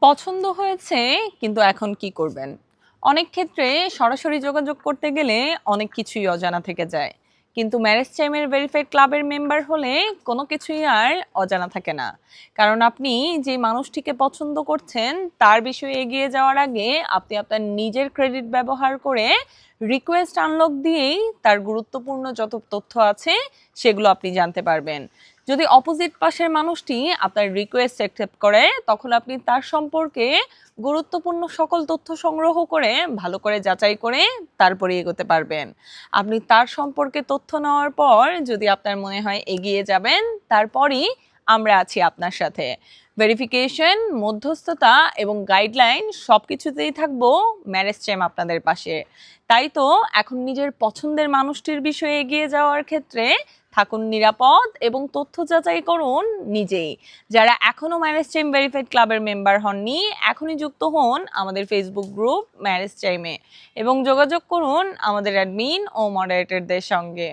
পছন্দ হয়েছে, কিন্তু এখন কি করবেন? অনেক ক্ষেত্রে সরাসরি যোগাযোগ করতে গেলে অনেক কিছুই অজানা থেকে যায়। কিন্তু ম্যারেজ টাইমের ভেরিফাইড ক্লাবের মেম্বার হলে কোনো কিছুই আর অজানা থাকে না। কারণ আপনি যে মানুষটিকে পছন্দ করছেন তার বিষয়ে এগিয়ে যাওয়ার আগে আপনি আপনার নিজের ক্রেডিট ব্যবহার করে রিকোয়েস্ট আনলক দিয়েই তার গুরুত্বপূর্ণ যত তথ্য আছে সেগুলো আপনি জানতে পারবেন। যদি অপোজিট পাশের মানুষটি আপনার রিকোয়েস্ট অ্যাকসেপ্ট করে, তখন আপনি তার সম্পর্কে গুরুত্বপূর্ণ সকল তথ্য সংগ্রহ করে ভালো করে যাচাই করে তারপরে এগোতে পারবেন। আপনি তার সম্পর্কে তথ্য নেওয়ার পর যদি আপনার মনে হয় এগিয়ে যাবেন, তারপরই আমরা আছি আপনার সাথে। ভেরিফিকেশন, মধ্যস্থতা এবং গাইডলাইন সবকিছুতেই থাকবো ম্যারেজ টাইম আপনাদের পাশে। তাই তো এখন নিজের পছন্দের মানুষটির বিষয়ে এগিয়ে যাওয়ার ক্ষেত্রে থাকুন নিরাপদ এবং তথ্য যাচাই করুন নিজেই। যারা এখনো ম্যারেজ টাইম ভেরিফাইড ক্লাবের মেম্বার হননি, এখনই যুক্ত হন আমাদের ফেসবুক গ্রুপ ম্যারেজ টাইমে এবং যোগাযোগ করুন আমাদের অ্যাডমিন ও মডারেটরদের সঙ্গে।